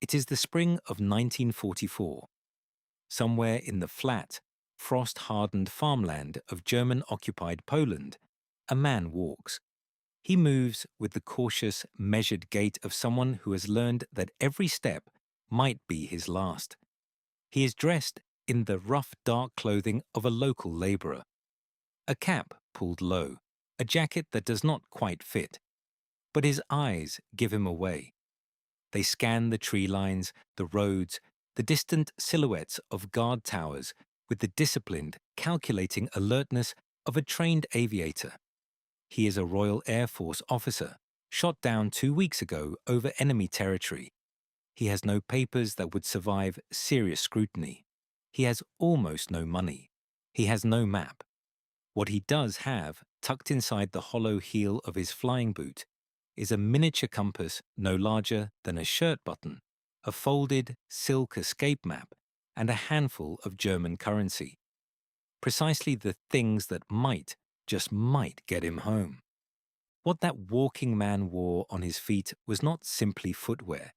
It is the spring of 1944. Somewhere in the flat, frost-hardened farmland of German-occupied Poland, a man walks. He moves with the cautious, measured gait of someone who has learned that every step might be his last. He is dressed in the rough, dark clothing of a local labourer. A cap pulled low, a jacket that does not quite fit. But his eyes give him away. They scan the tree lines, the roads, the distant silhouettes of guard towers with the disciplined, calculating alertness of a trained aviator. He is a Royal Air Force officer, shot down 2 weeks ago over enemy territory. He has no papers that would survive serious scrutiny. He has almost no money. He has no map. What he does have, tucked inside the hollow heel of his flying boot, is a miniature compass no larger than a shirt button, a folded silk escape map, and a handful of German currency. Precisely the things that might, just might, get him home. What that walking man wore on his feet was not simply footwear.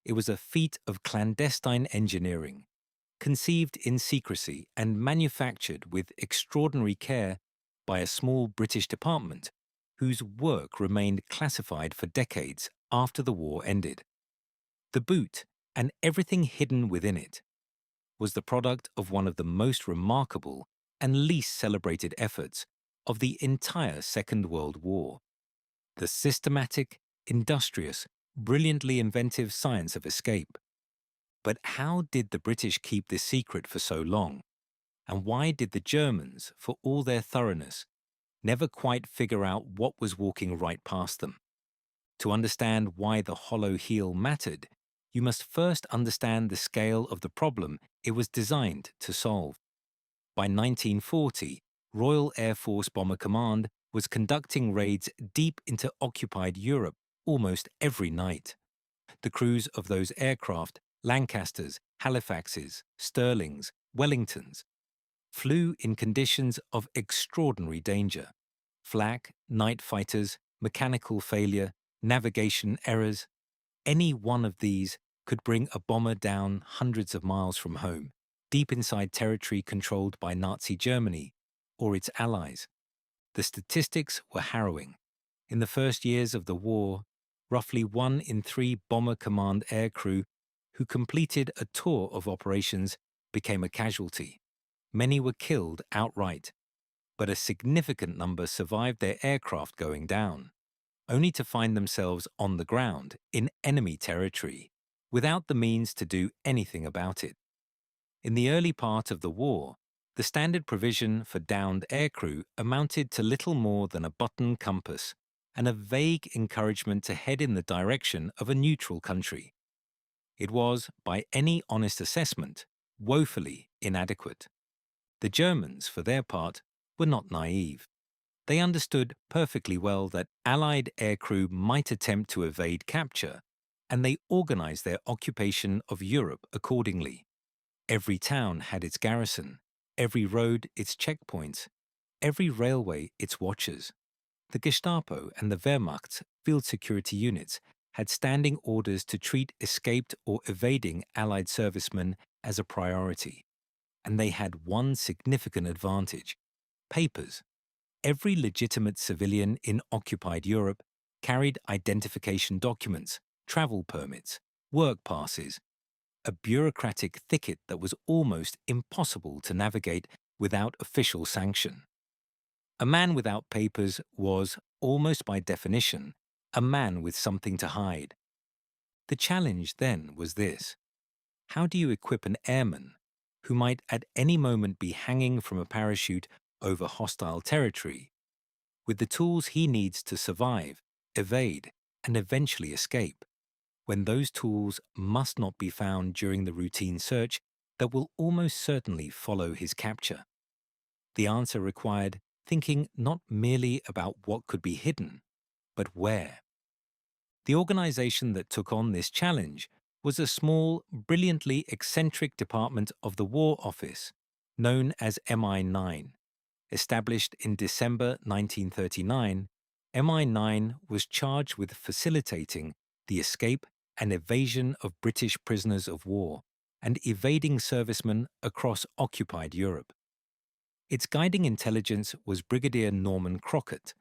It was a feat of clandestine engineering, conceived in secrecy and manufactured with extraordinary care by a small British department whose work remained classified for decades after the war ended. The boot, and everything hidden within it, was the product of one of the most remarkable and least celebrated efforts of the entire Second World War: the systematic, industrious, brilliantly inventive science of escape. But how did the British keep this secret for so long? And why did the Germans, for all their thoroughness, never quite figure out what was walking right past them? To understand why the hollow heel mattered, you must first understand the scale of the problem it was designed to solve. By 1940, Royal Air Force Bomber Command was conducting raids deep into occupied Europe almost every night. The crews of those aircraft, Lancasters, Halifaxes, Stirlings, Wellingtons, flew in conditions of extraordinary danger. Flak, night fighters, mechanical failure, navigation errors. Any one of these could bring a bomber down hundreds of miles from home, deep inside territory controlled by Nazi Germany or its allies. The statistics were harrowing. In the first years of the war, roughly 1 in 3 Bomber Command aircrew who completed a tour of operations became a casualty. Many were killed outright, but a significant number survived their aircraft going down, only to find themselves on the ground in enemy territory, without the means to do anything about it. In the early part of the war, the standard provision for downed aircrew amounted to little more than a button compass and a vague encouragement to head in the direction of a neutral country. It was, by any honest assessment, woefully inadequate. The Germans, for their part, were not naive. They understood perfectly well that Allied aircrew might attempt to evade capture, and they organized their occupation of Europe accordingly. Every town had its garrison, every road its checkpoints, every railway its watchers. The Gestapo and the Wehrmacht's field security units had standing orders to treat escaped or evading Allied servicemen as a priority. And they had one significant advantage: papers. Every legitimate civilian in occupied Europe carried identification documents, travel permits, work passes, a bureaucratic thicket that was almost impossible to navigate without official sanction. A man without papers was, almost by definition, a man with something to hide. The challenge then was this: how do you equip an airman, who might at any moment be hanging from a parachute over hostile territory, with the tools he needs to survive, evade, and eventually escape, when those tools must not be found during the routine search that will almost certainly follow his capture? The answer required thinking not merely about what could be hidden, but where. The organization that took on this challenge was a small, brilliantly eccentric department of the War Office, known as MI9. Established in December 1939, MI9 was charged with facilitating the escape and evasion of British prisoners of war, and evading servicemen across occupied Europe. Its guiding intelligence was Brigadier Norman Crockett,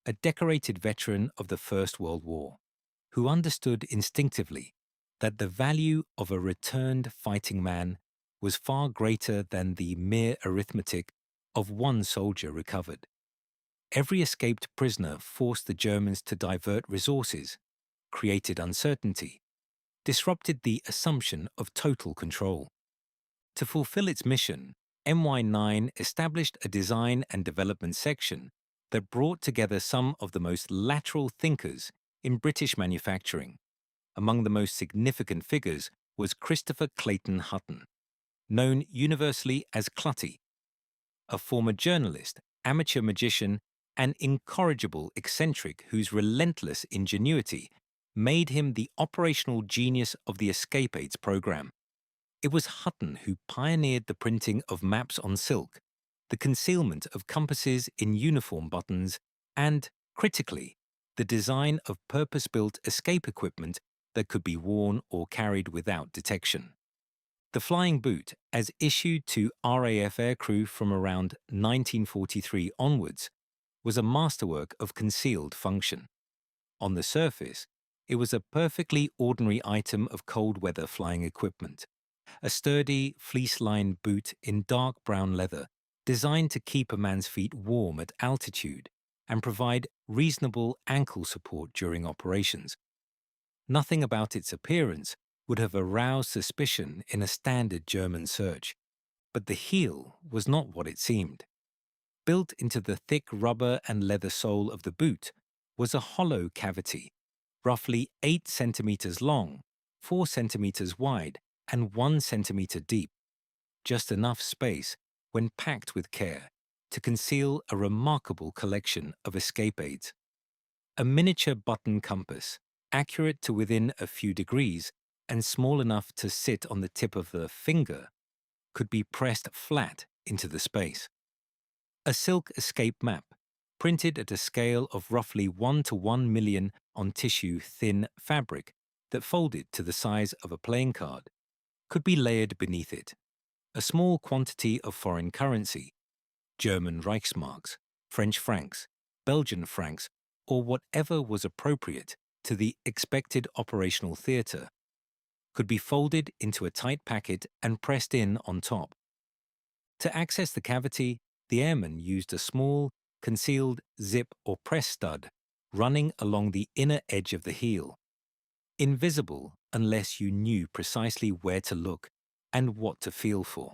a decorated veteran of the First World War, who understood instinctively that the value of a returned fighting man was far greater than the mere arithmetic of one soldier recovered. Every escaped prisoner forced the Germans to divert resources, created uncertainty, disrupted the assumption of total control. To fulfill its mission, MY9 established a design and development section that brought together some of the most lateral thinkers in British manufacturing. Among the most significant figures was Christopher Clayton Hutton, known universally as Clutty, a former journalist, amateur magician, and incorrigible eccentric whose relentless ingenuity made him the operational genius of the escape aids program. It was Hutton who pioneered the printing of maps on silk, the concealment of compasses in uniform buttons, and, critically, the design of purpose-built escape equipment that could be worn or carried without detection. The flying boot, as issued to RAF aircrew from around 1943 onwards, was a masterwork of concealed function. On the surface, it was a perfectly ordinary item of cold weather flying equipment, a sturdy, fleece-lined boot in dark brown leather designed to keep a man's feet warm at altitude and provide reasonable ankle support during operations. Nothing about its appearance would have aroused suspicion in a standard German search, but the heel was not what it seemed. Built into the thick rubber and leather sole of the boot was a hollow cavity, roughly 8 centimeters long, 4 centimeters wide, and 1 centimeter deep, just enough space, when packed with care, to conceal a remarkable collection of escape aids. A miniature button compass, accurate to within a few degrees and small enough to sit on the tip of the finger, could be pressed flat into the space. A silk escape map, printed at a scale of roughly 1 to 1 million on tissue-thin fabric that folded to the size of a playing card, could be layered beneath it. A small quantity of foreign currency, German Reichsmarks, French francs, Belgian francs, or whatever was appropriate to the expected operational theatre, could be folded into a tight packet and pressed in on top. To access the cavity, the airman used a small, concealed zip or press stud running along the inner edge of the heel, invisible unless you knew precisely where to look and what to feel for.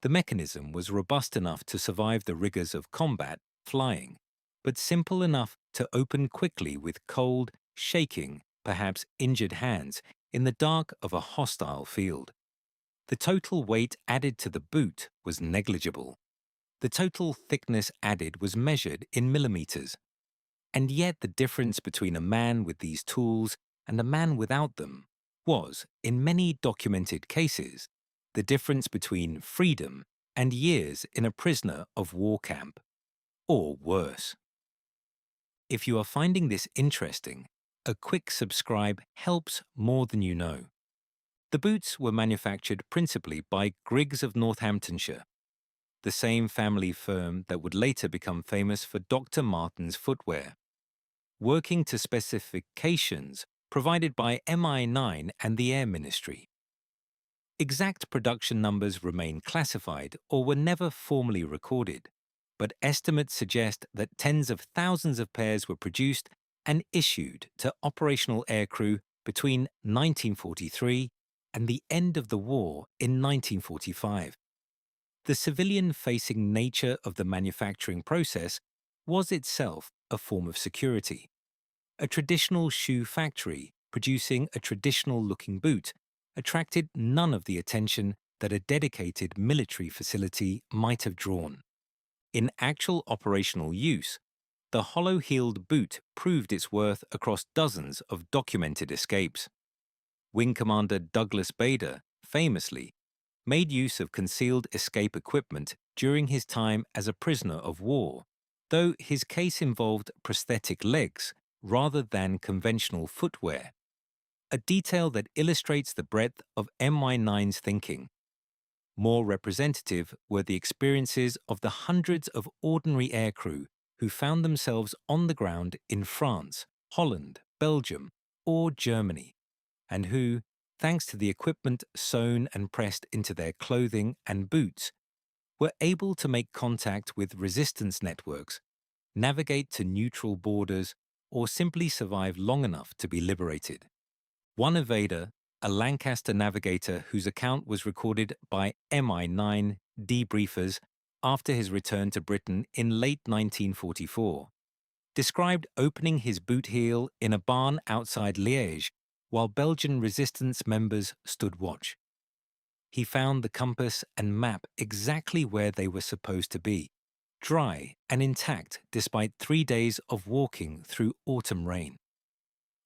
The mechanism was robust enough to survive the rigors of combat, flying, but simple enough to open quickly with cold, shaking, perhaps injured hands in the dark of a hostile field. The total weight added to the boot was negligible. The total thickness added was measured in millimeters. And yet the difference between a man with these tools and a man without them was, in many documented cases, the difference between freedom and years in a prisoner of war camp, or worse. If you are finding this interesting, a quick subscribe helps more than you know. The boots were manufactured principally by Griggs of Northamptonshire, the same family firm that would later become famous for Dr. Martens footwear, working to specifications provided by MI9 and the Air Ministry. Exact production numbers remain classified or were never formally recorded, but estimates suggest that tens of thousands of pairs were produced and issued to operational aircrew between 1943 and the end of the war in 1945. The civilian-facing nature of the manufacturing process was itself a form of security. A traditional shoe factory producing a traditional-looking boot attracted none of the attention that a dedicated military facility might have drawn. In actual operational use, the hollow-heeled boot proved its worth across dozens of documented escapes. Wing Commander Douglas Bader, famously, made use of concealed escape equipment during his time as a prisoner of war, though his case involved prosthetic legs rather than conventional footwear. a detail that illustrates the breadth of MI9's thinking. More representative were the experiences of the hundreds of ordinary aircrew who found themselves on the ground in France, Holland, Belgium, or Germany, and who, thanks to the equipment sewn and pressed into their clothing and boots, were able to make contact with resistance networks, navigate to neutral borders, or simply survive long enough to be liberated. One evader, a Lancaster navigator whose account was recorded by MI9 debriefers after his return to Britain in late 1944, described opening his boot heel in a barn outside Liège while Belgian resistance members stood watch. He found the compass and map exactly where they were supposed to be, dry and intact despite 3 days of walking through autumn rain.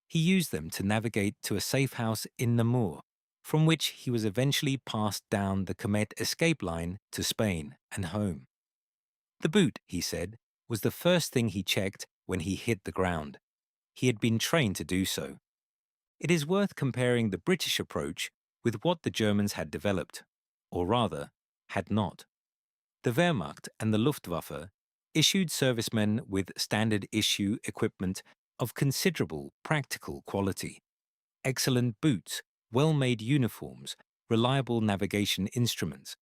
He used them to navigate to a safe house in Namur, from which he was eventually passed down the Comet escape line to Spain and home. The boot, he said, was the first thing he checked when he hit the ground. He had been trained to do so. It is worth comparing the British approach with what the Germans had developed, or rather, had not. The Wehrmacht and the Luftwaffe issued servicemen with standard issue equipment of considerable practical quality. Excellent boots, well-made uniforms, reliable navigation instruments.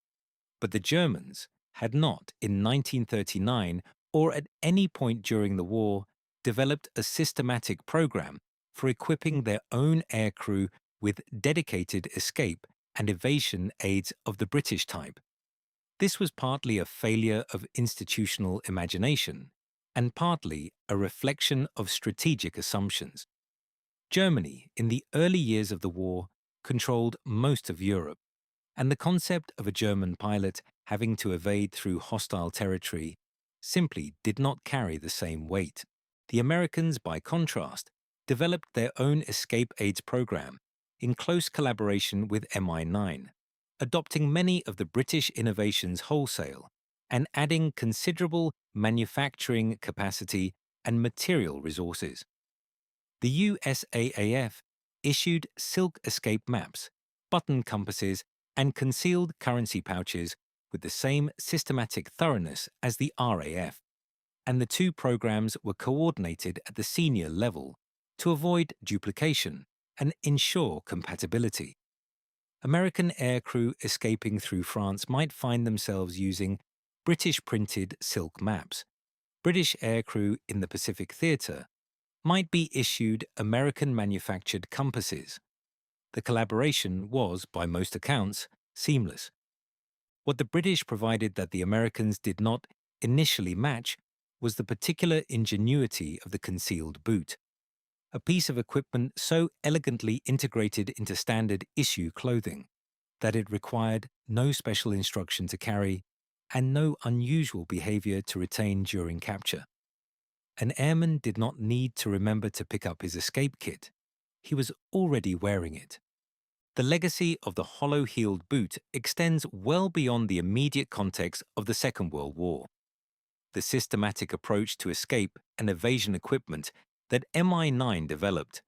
But the Germans had not, in 1939 or at any point during the war, developed a systematic program for equipping their own aircrew with dedicated escape and evasion aids of the British type. This was partly a failure of institutional imagination and partly a reflection of strategic assumptions. Germany, in the early years of the war, controlled most of Europe, and the concept of a German pilot having to evade through hostile territory simply did not carry the same weight. The Americans, by contrast, developed their own escape aids program in close collaboration with MI9, adopting many of the British innovations wholesale and adding considerable manufacturing capacity and material resources. The USAAF issued silk escape maps, button compasses, and concealed currency pouches with the same systematic thoroughness as the RAF, and the two programs were coordinated at the senior level to avoid duplication and ensure compatibility. American aircrew escaping through France might find themselves using British-printed silk maps. British aircrew in the Pacific Theatre might be issued American-manufactured compasses. The collaboration was, by most accounts, seamless. What the British provided that the Americans did not initially match was the particular ingenuity of the concealed boot, a piece of equipment so elegantly integrated into standard issue clothing that it required no special instruction to carry and no unusual behavior to retain during capture. An airman did not need to remember to pick up his escape kit. He was already wearing it. The legacy of the hollow-heeled boot extends well beyond the immediate context of the Second World War. The systematic approach to escape and evasion equipment that MI9 developed,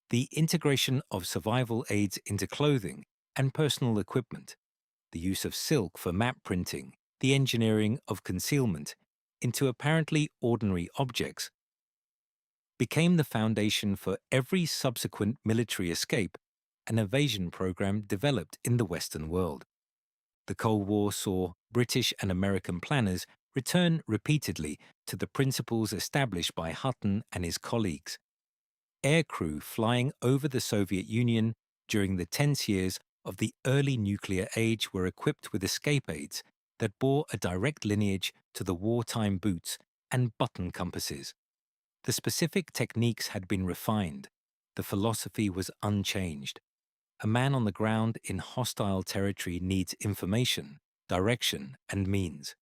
the integration of survival aids into clothing and personal equipment, the use of silk for map printing, the engineering of concealment into apparently ordinary objects, became the foundation for every subsequent military escape and evasion program developed in the Western world. The Cold War saw British and American planners return repeatedly to the principles established by Hutton and his colleagues. Aircrew flying over the Soviet Union during the tense years of the early nuclear age were equipped with escape aids that bore a direct lineage to the wartime boots and button compasses. The specific techniques had been refined. The philosophy was unchanged. A man on the ground in hostile territory needs information, direction, and means.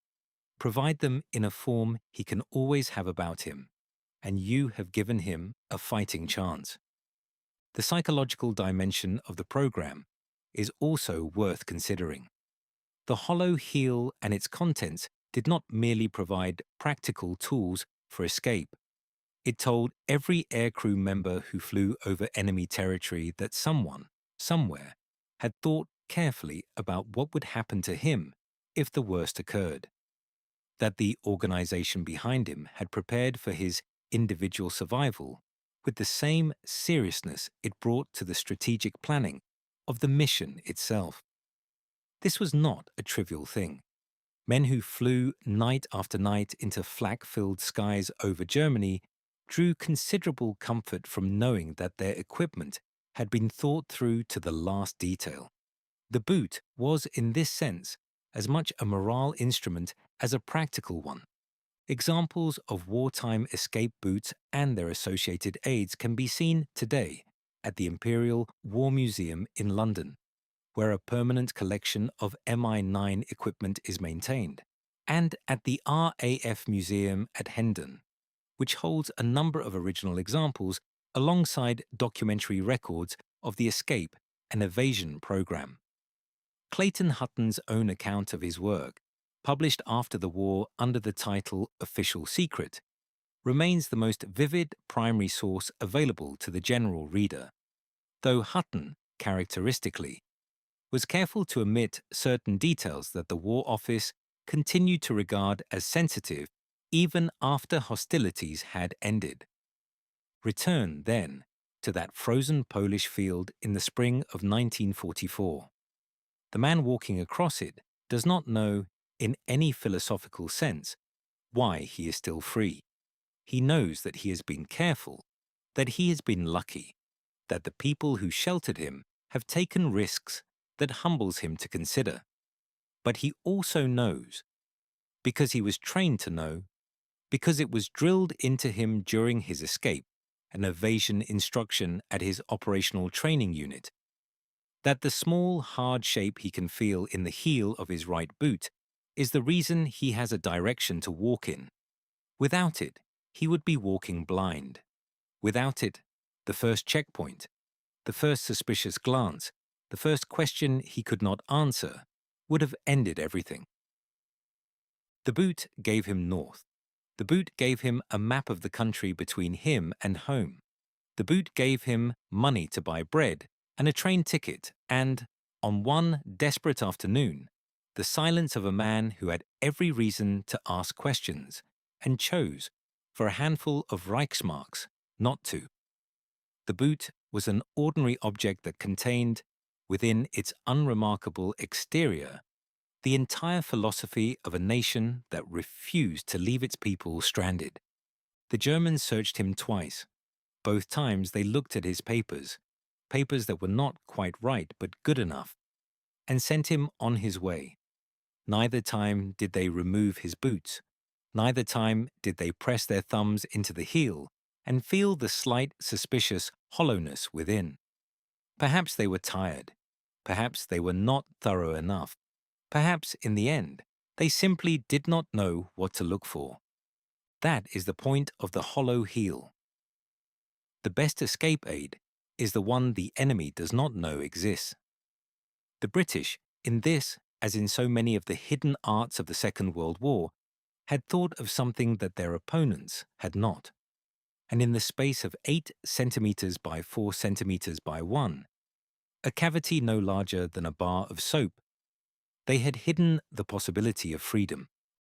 Provide them in a form he can always have about him, and you have given him a fighting chance. The psychological dimension of the program is also worth considering. The hollow heel and its contents did not merely provide practical tools for escape. It told every aircrew member who flew over enemy territory that someone, somewhere, had thought carefully about what would happen to him if the worst occurred, that the organization behind him had prepared for his individual survival with the same seriousness it brought to the strategic planning of the mission itself. This was not a trivial thing. Men who flew night after night into flak-filled skies over Germany drew considerable comfort from knowing that their equipment had been thought through to the last detail. The boot was, in this sense, as much a morale instrument as a practical one. Examples of wartime escape boots and their associated aids can be seen today at the Imperial War Museum in London, where a permanent collection of Mi-9 equipment is maintained, and at the RAF Museum at Hendon, which holds a number of original examples alongside documentary records of the escape and evasion program. Clayton Hutton's own account of his work, published after the war under the title Official Secret, remains the most vivid primary source available to the general reader, though Hutton, characteristically, was careful to omit certain details that the War Office continued to regard as sensitive even after hostilities had ended. Return, then, to that frozen Polish field in the spring of 1944. The man walking across it does not know, in any philosophical sense, why he is still free. He knows that he has been careful, that he has been lucky, that the people who sheltered him have taken risks that humbles him to consider. But he also knows, because he was trained to know, because it was drilled into him during his escape and evasion instruction at his operational training unit, that the small, hard shape he can feel in the heel of his right boot is the reason he has a direction to walk in. Without it, he would be walking blind. Without it, the first checkpoint, the first suspicious glance, the first question he could not answer would have ended everything. The boot gave him north. The boot gave him a map of the country between him and home. The boot gave him money to buy bread and a train ticket and, on one desperate afternoon, the silence of a man who had every reason to ask questions and chose, for a handful of Reichsmarks, not to. The boot was an ordinary object that contained, within its unremarkable exterior, the entire philosophy of a nation that refused to leave its people stranded. The Germans searched him twice. Both times they looked at his papers, papers that were not quite right but good enough, and sent him on his way. Neither time did they remove his boots. Neither time did they press their thumbs into the heel and feel the slight, suspicious hollowness within. Perhaps they were tired. Perhaps they were not thorough enough. Perhaps, in the end, they simply did not know what to look for. That is the point of the hollow heel. The best escape aid is the one the enemy does not know exists. The British, in this, as in so many of the hidden arts of the Second World War, had thought of something that their opponents had not. And in the space of 8 centimeters by 4 centimeters by 1, a cavity no larger than a bar of soap, they had hidden the possibility of freedom.